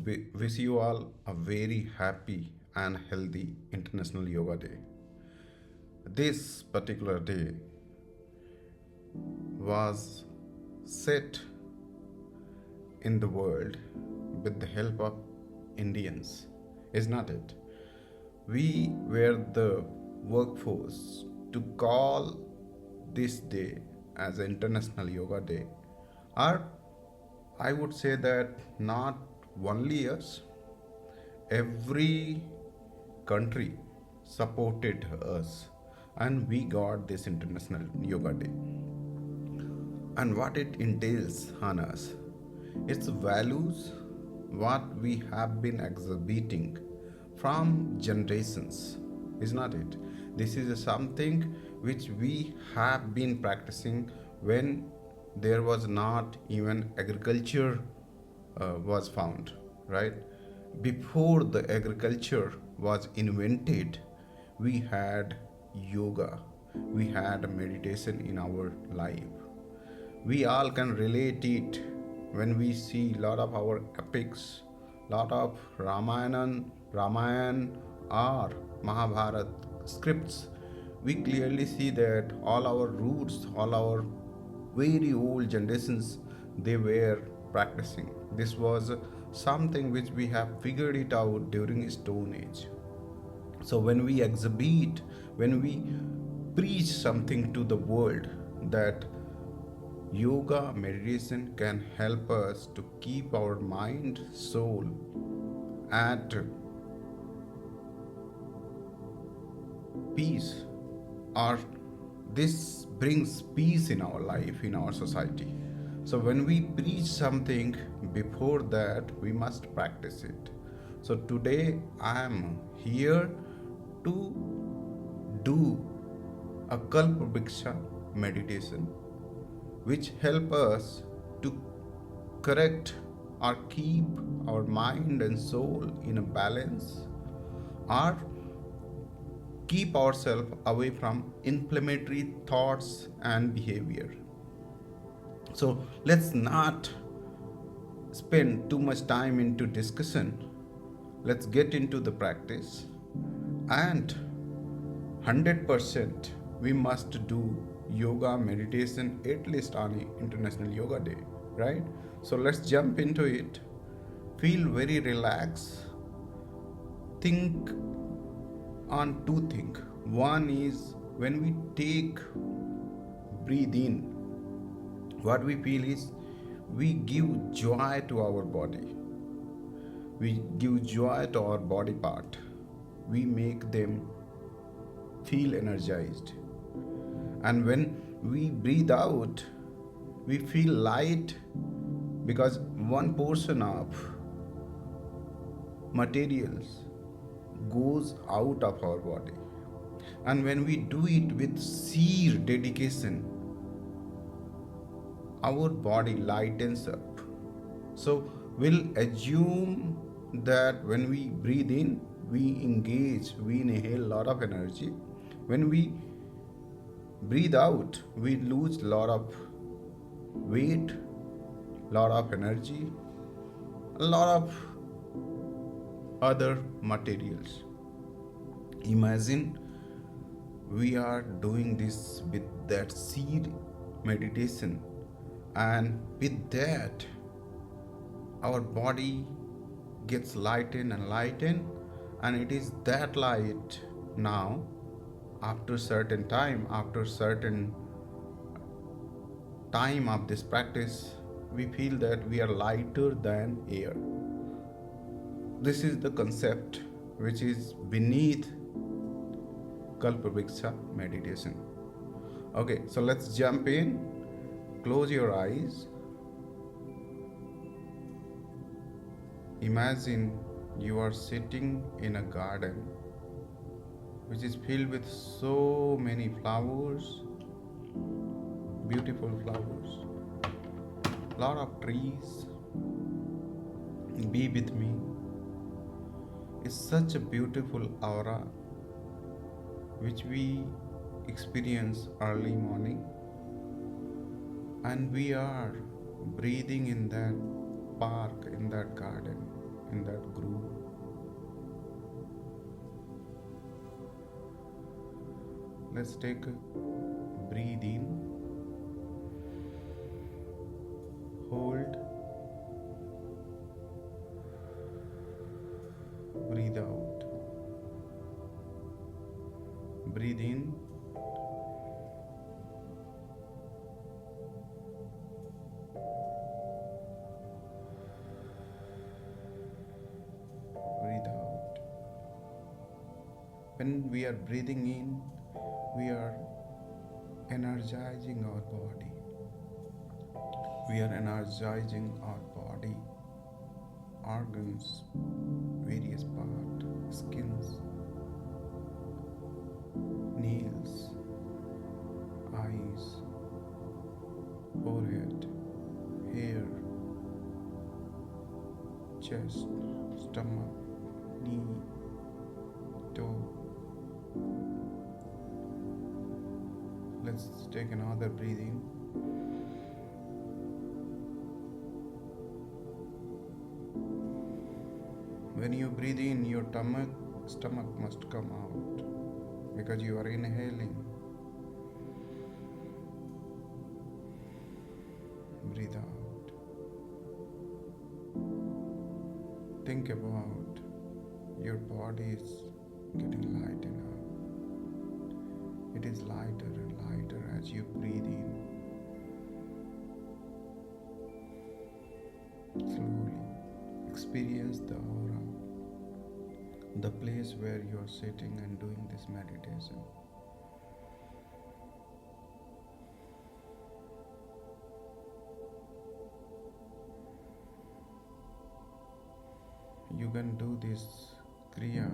wish you all a very happy and healthy International Yoga Day. This particular day was set in the world with the help of Indians, is not it? We were the workforce to call this day as International Yoga Day, or I would say that not only us, every country supported us, and we got this International Yoga Day. And what it entails on us, its values, what we have been exhibiting from generations, is not it? This is something which we have been practicing when there was not even agriculture was found, right? Before the agriculture was invented, we had yoga, we had meditation in our life. We all can relate it when we see lot of our epics, lot of Ramayan or Mahabharat scripts. We clearly see that all our roots, all our very old generations, they were practicing. This was something which we have figured it out during Stone Age. So when we exhibit, when we preach something to the world that yoga meditation can help us to keep our mind, soul at peace, or this brings peace in our life, in our society. So when we preach something, before that we must practice it. So today I am here to do a kalpa meditation which help us to correct or keep our mind and soul in a balance, or keep ourselves away from inflammatory thoughts and behavior. So let's not spend too much time into discussion. Let's get into the practice, and 100% we must do yoga meditation at least on International Yoga Day, right? So let's jump into it. Feel very relaxed. Think on two things. One is, when we take breathe in, what we feel is we give joy to our body. We give joy to our body part. We make them feel energized. And when we breathe out, we feel light, because one portion of materials goes out of our body. And when we do it with sheer dedication, our body lightens up. So we'll assume that when we breathe in, we engage, we inhale a lot of energy. When we breathe out, we lose a lot of weight, lot of energy, a lot of other materials. Imagine we are doing this with that seed meditation, and with that our body gets lightened and lightened, and it is that light now. After certain time of this practice, we feel that we are lighter than air. This is the concept which is beneath Kalpa meditation. Okay, so let's jump in. Close your eyes. Imagine you are sitting in a garden which is filled with so many flowers, beautiful flowers, lot of trees. Be with me. It's such a beautiful aura which we experience early morning, and we are breathing in that park, in that garden, in that groove. Let's take a breathe in, hold, breathe out. Breathe in, breathe out. When we are breathing in, we are energizing our body. We are energizing our body, organs, various parts, skins, nails, eyes, forehead, hair, chest, stomach, knee, toe. Let's take another breathing. When you breathe in, your stomach must come out because you are inhaling. Breathe out. Think about your body is getting lighter now. It is lighter and lighter as you breathe in. Slowly experience the aura, the place where you are sitting and doing this meditation. You can do this kriya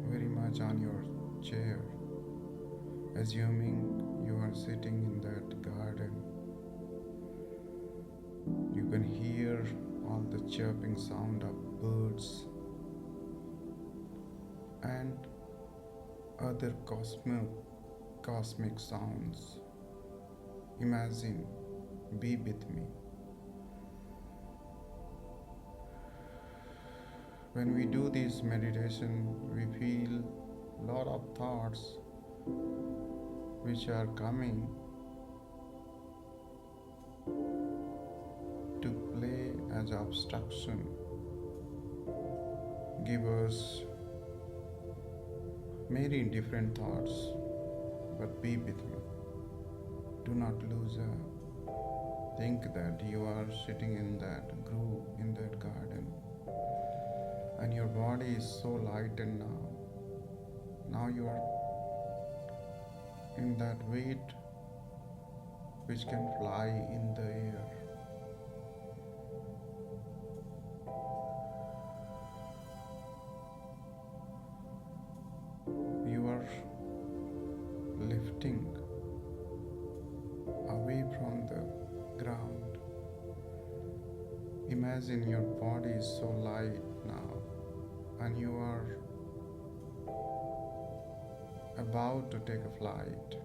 very much on your chair, assuming you are sitting in that garden. You can hear all the chirping sound of birds and other cosmic sounds. Imagine, be with me. When we do this meditation, we feel a lot of thoughts which are coming to play as obstruction, give us many different thoughts, but be with me. Do not lose up. Think that you are sitting in that groove, in that garden, and your body is so lightened now. Now you are in that weight which can fly in the air. You are lifting away from the ground. Imagine your body is so light now, and you are about to take a flight.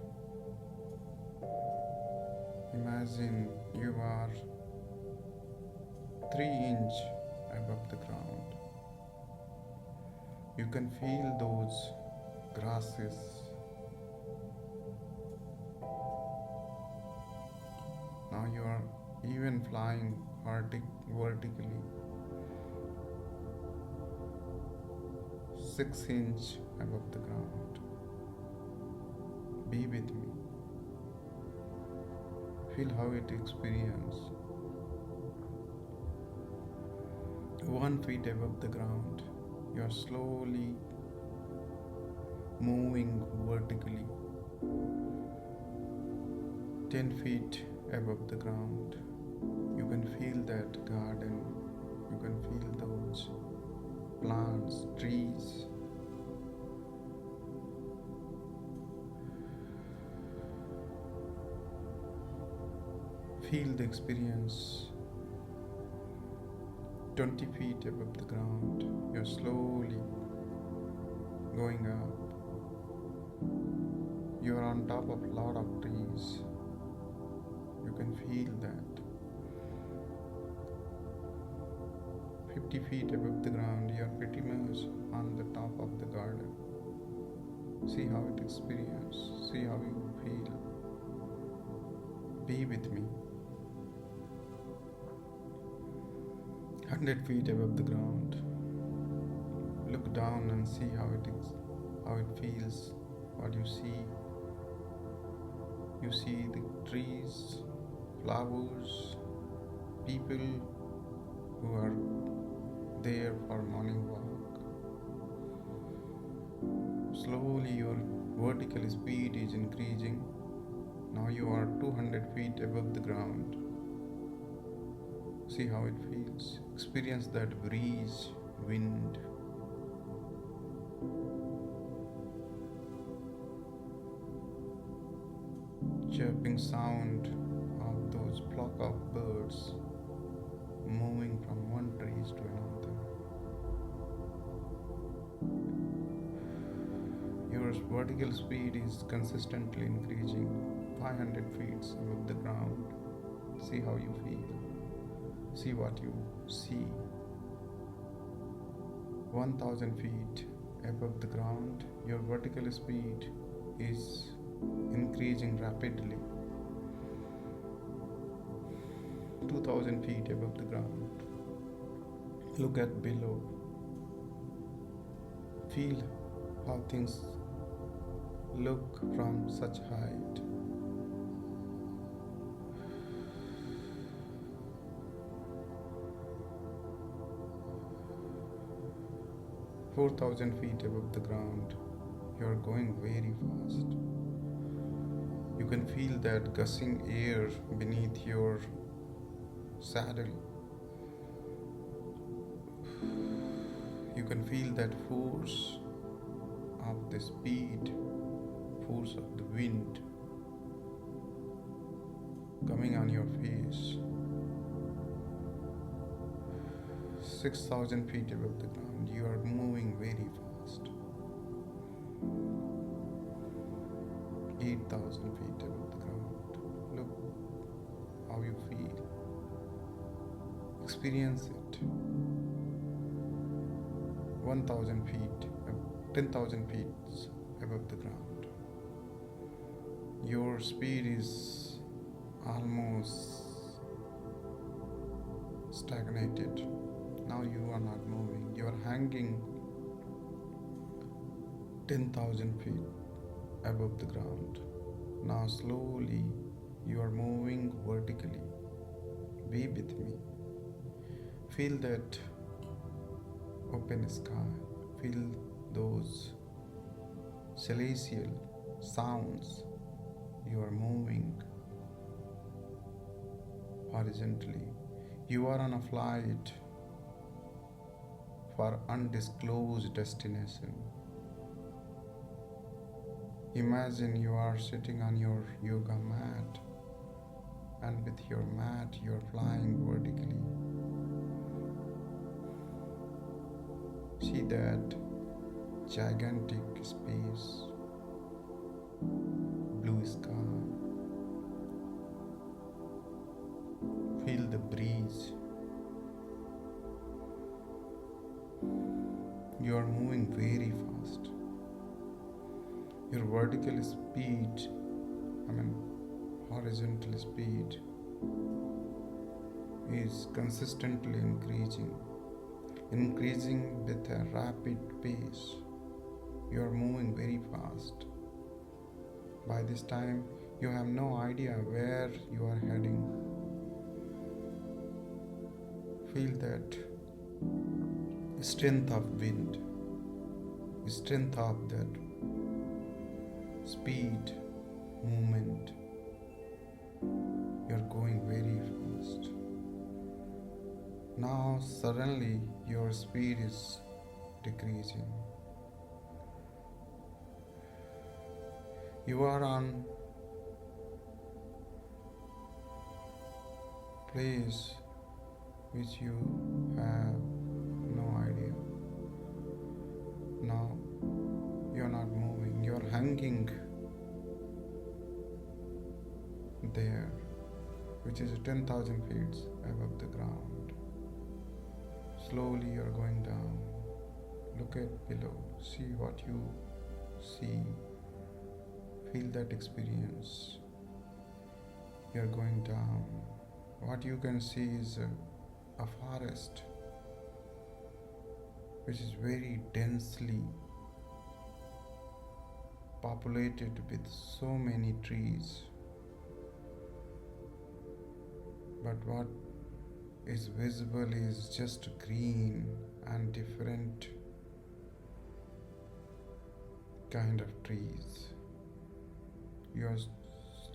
Imagine you are 3 inches above the ground. You can feel those grasses. Now you are even flying vertically 6 inches above the ground. Be with me. Feel how it experiences. 1 feet above the ground, you are slowly moving vertically. 10 feet above the ground, you can feel that garden, you can feel those plants, trees. Feel the experience. 20 feet above the ground, you're slowly going up. You are on top of a lot of trees. You can feel that. 50 feet above the ground, you are pretty much on the top of the garden. See how it experiences, see how you feel. Be with me. 100 feet above the ground. Look down and see how it feels, what you see. You see the trees, flowers, people who are there for morning walk. Slowly your vertical speed is increasing. Now you are 200 feet above the ground. See how it feels. Experience that breeze, wind. Chirping sound of those flock of birds moving from one tree to another. Your vertical speed is consistently increasing. 500 feet above the ground. See how you feel. See what you see. 1000 feet above the ground. Your vertical speed is increasing rapidly. 2000 feet above the ground. Look at below. Feel how things look from such height. 4,000 feet above the ground. You are going very fast. You can feel that gushing air beneath your saddle. You can feel that force of the speed, force of the wind coming on your face. 6,000 feet above the ground, you are moving very fast. 8,000 feet above the ground, look how you feel. Experience it. 1,000 feet, 10,000 feet above the ground. Your speed is almost stagnated. Now you are not moving. You are hanging 10,000 feet above the ground. Now slowly you are moving vertically. Be with me. Feel that open sky. Feel those celestial sounds. You are moving horizontally. You are on a flight for undisclosed destination. Imagine you are sitting on your yoga mat, and with your mat you are flying vertically. See that gigantic space, blue sky. Feel the breeze. You are moving very fast. Your vertical speed, horizontal speed, is consistently increasing with a rapid pace. You are moving very fast. By this time, you have no idea where you are heading. Feel that strength of wind, strength of that speed, movement. You're going very fast. Now suddenly your speed is decreasing. You are on place which you have no idea. Now you are not moving, you are hanging there, which is 10,000 feet above the ground. Slowly you're going down. Look at below. See what you see. Feel that experience. You're going down. What you can see is a forest which is very densely populated with so many trees. But what is visible is just green and different kind of trees. You are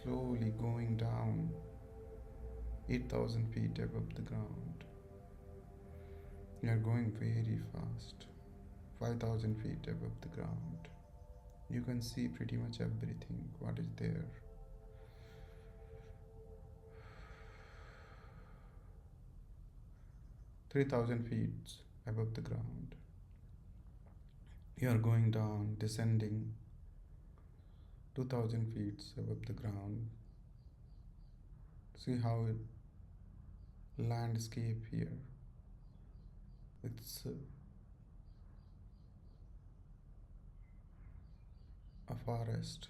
slowly going down 8,000 feet above the ground. You are going very fast, 5,000 feet above the ground. You can see pretty much everything what is there. "3,000 feet above the ground. You are going down, descending 2,000 feet above the ground. See how it landscape here. It's a forest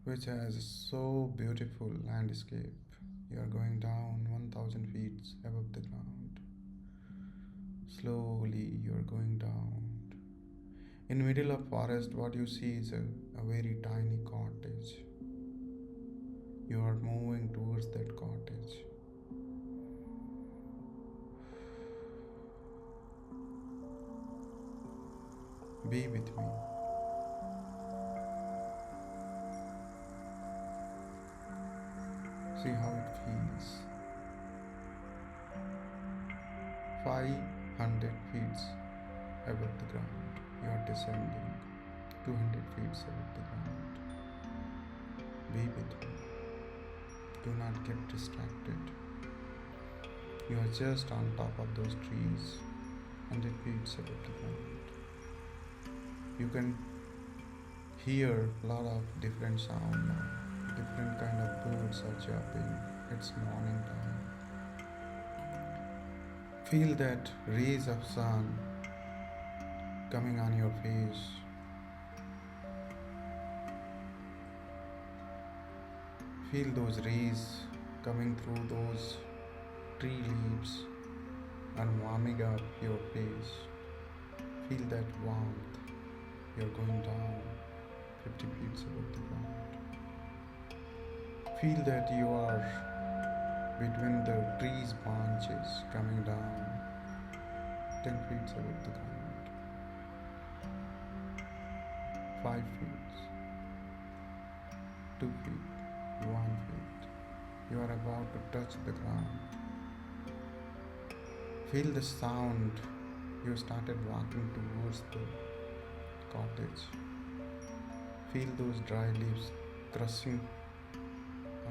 which has so beautiful landscape. You are going down 1,000 feet above the ground. Slowly you are going down. In middle of forest, what you see is a very tiny cottage. You are moving towards that cottage. Be with me. See how it feels. 500 feet above the ground. You are descending 200 feet above the ground. Be with me. Do not get distracted. You are just on top of those trees, 100 feet above the ground. You can hear a lot of different sound now. Different kind of birds are chirping. It's morning time. Feel that rays of sun coming on your face. Feel those rays coming through those tree leaves and warming up your face. Feel that warmth. You're going down 50 feet above the ground. Feel that you are between the trees branches coming down 10 feet above the ground. 5 feet, 2 feet, 1 feet. You are about to touch the ground. Feel the sound. You started walking towards the cottage. Feel those dry leaves crushing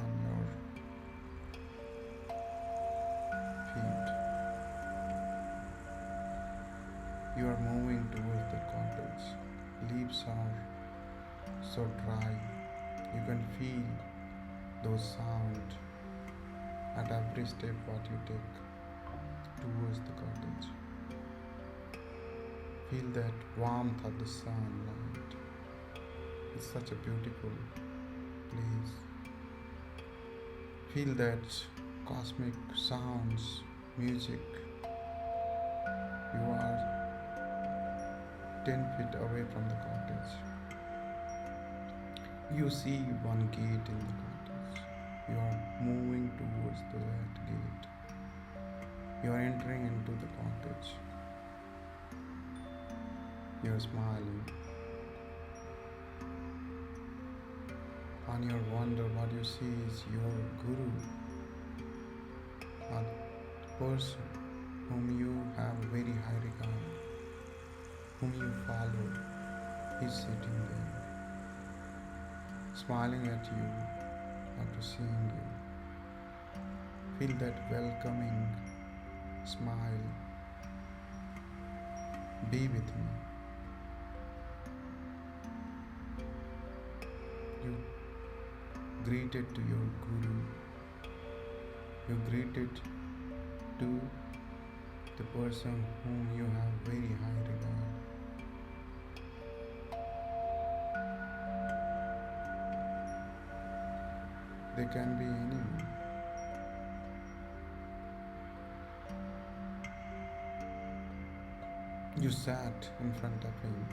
on your feet. You are moving towards the cottage. Leaves are so dry. You can feel those sounds at every step what you take towards the cottage. Feel that warmth of the sunlight. It's such a beautiful place. Feel that cosmic sounds, music. You are 10 feet away from the cottage. You see one gate in the cottage. You are moving towards that gate. You are entering into the cottage. You are smiling. On your wonder, what you see is your guru, a person whom you have very high regard, whom you follow. He's sitting there, smiling at you after seeing you. Feel that welcoming smile. Be with me. You greeted to your guru. You greeted to the person whom you have very high regard. They can be anyone. You sat in front of him.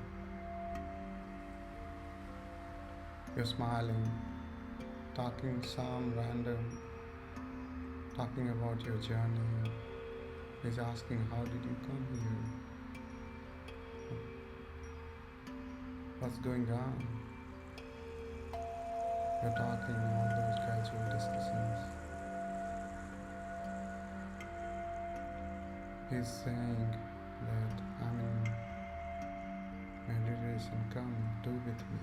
You're smiling, talking some random, talking about your journey. He's asking, how did you come here? What's going on? You're talking all those casual discussions. He's saying that I'm in meditation, come do with me.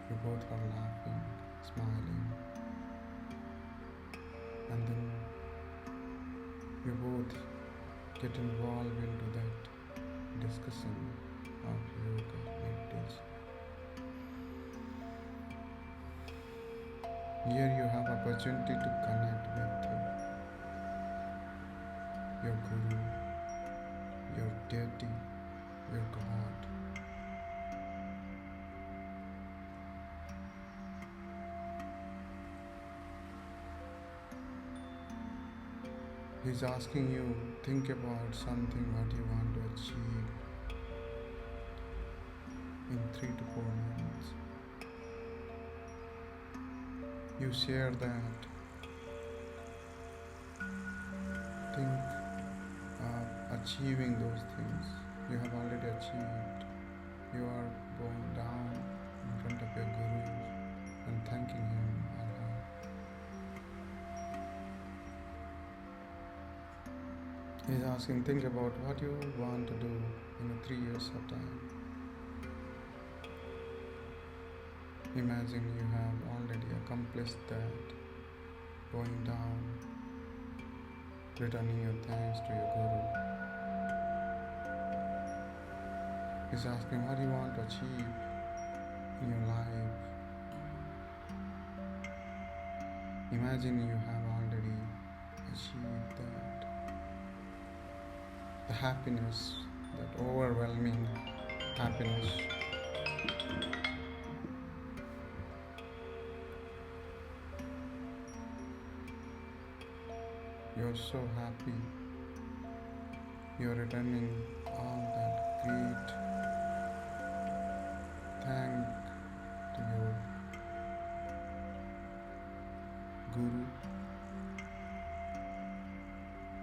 You both are laughing, smiling, and then you both get involved into that discussion of yoga meditation. Here you have opportunity to connect with your guru, your deity, your God. He's asking you, think about something what you want to achieve in 3 to 4 months. You share that. Think of achieving those things you have already achieved. You are going down in front of your guru and thanking him or her. He's asking, think about what you want to do in 3 years of time. Imagine you have already accomplished that, going down, returning your thanks to your guru. He's asking, what do you want to achieve in your life? Imagine you have already achieved that. The happiness, that overwhelming happiness. You're so happy. You're returning all that great thank to your guru,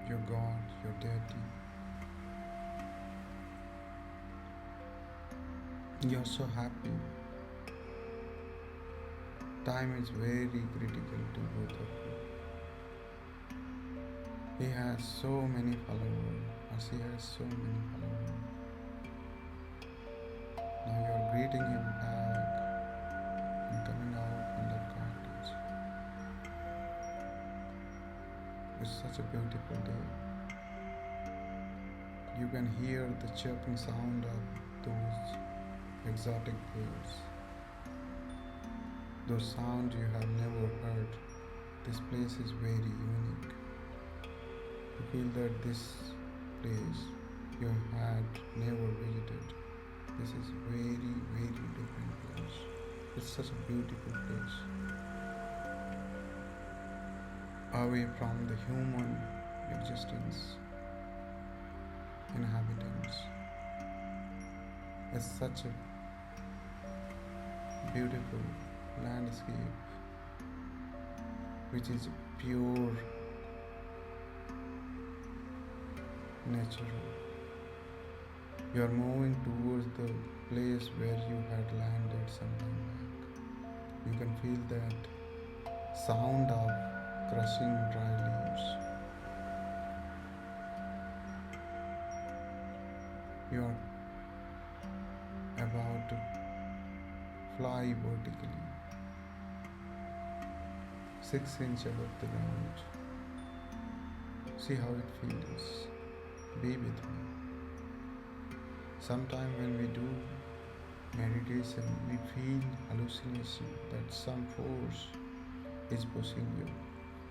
your God, your deity. You're so happy. Time is very critical to both of you. He has so many followers, or she has so many followers. Now you are greeting him back and coming out from that cottage. It's such a beautiful day. You can hear the chirping sound of those exotic birds. Those sounds you have never heard. This place is very unique. You feel that this place you had never visited. This is very, very different place. It's such a beautiful place. Away from the human existence, inhabitants. It's such a beautiful landscape which is pure natural. You are moving towards the place where you had landed some time back. You can feel that sound of crushing dry leaves. You are about to fly vertically, 6 inches above the ground. See how it feels. Be with me. Sometime when we do meditation, we feel hallucination that some force is pushing you.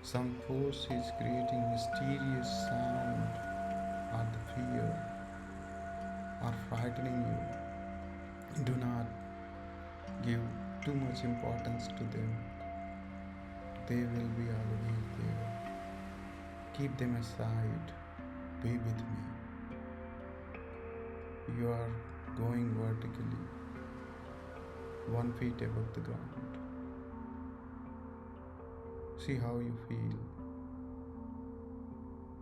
Some force is creating mysterious sound or the fear or frightening you. Do not give too much importance to them. They will be always there. Keep them aside. Be with me. You are going vertically, 1 feet above the ground. See how you feel.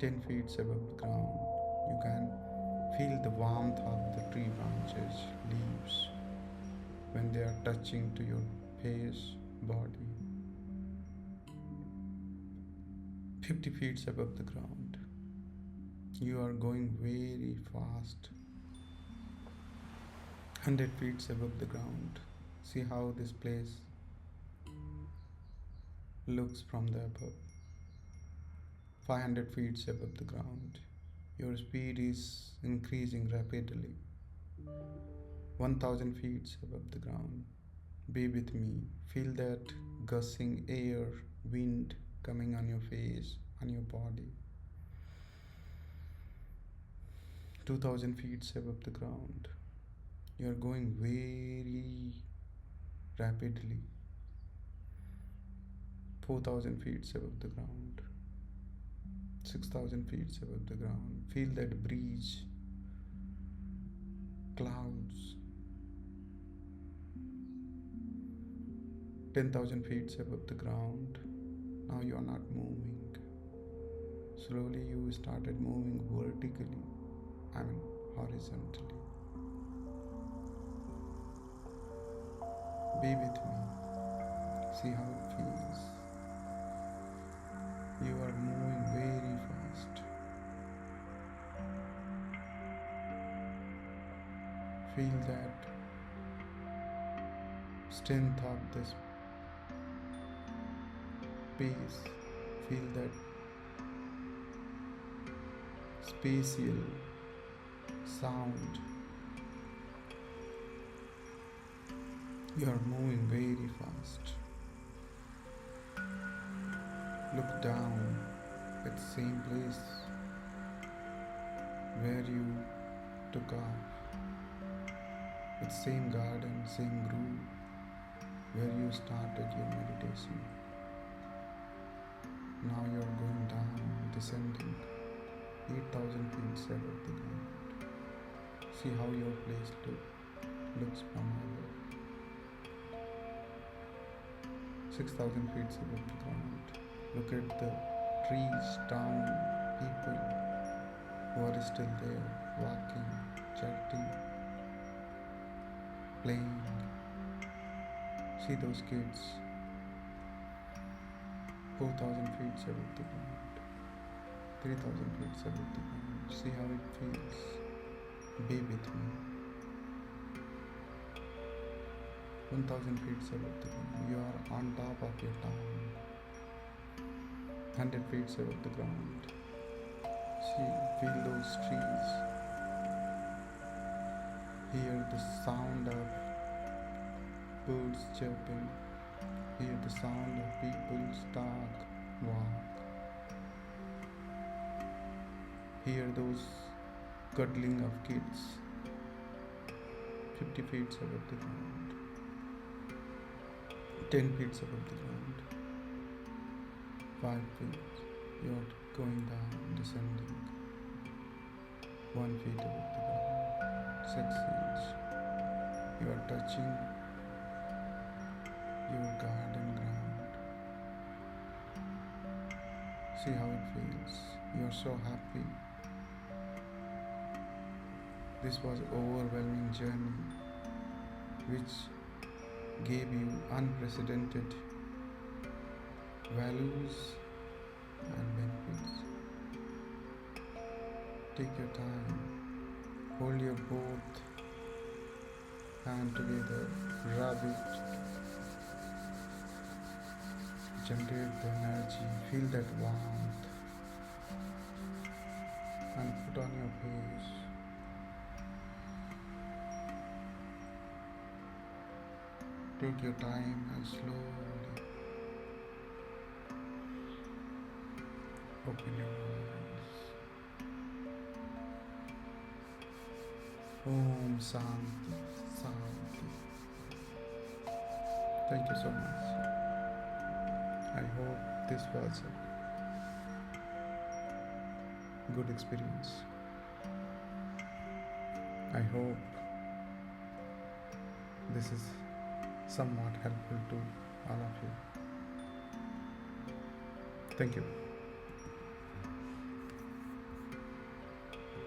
10 feet above the ground. You can feel the warmth of the tree branches, leaves, when they are touching to your face, body. 50 feet above the ground. You are going very fast. 100 feet above the ground. See how this place looks from the above. 500 feet above the ground. Your speed is increasing rapidly. 1000 feet above the ground. Be with me. Feel that gushing air, wind coming on your face, on your body. 2000 feet above the ground. You are going very rapidly. 4000 feet above the ground. 6000 feet above the ground. Feel that breeze, clouds. 10,000 feet above the ground. Now you are not moving. Slowly you started moving vertically, horizontally. Be with me. See how it feels. You are moving very fast. Feel that strength of this space. Feel that spatial sound. You are moving very fast. Look down at the same place where you took off. With same garden, same groove where you started your meditation. Now you are going down, descending 8,000 feet above the ground. See how your place looks from above. 6,000 feet above the ground. Look at the trees, town, people who are still there, walking, chatting, playing. See those kids. 4,000 feet above the ground. 3,000 feet above the ground. See how it feels. Be with me. 1,000 feet above the ground. You are on top of your town. 100 feet above the ground. See, feel those trees. Hear the sound of birds chirping. Hear the sound of people's talk, walk. Hear those cuddling of kids. 50 feet above the ground. 10 feet above the ground. 5 feet. You are going down, descending. 1 feet above the ground. 6 feet. You are touching your garden ground. See how it feels. You are so happy. This was an overwhelming journey which gave you unprecedented values and benefits. Take your time. Hold your both hand together. Rub it. Generate the energy. Feel that warmth. And put on your face. Take your time and slowly Open your eyes. Om Shanti, Shanti. Thank you so much. I hope this was a good experience. I hope this is somewhat helpful to all of you. Thank you.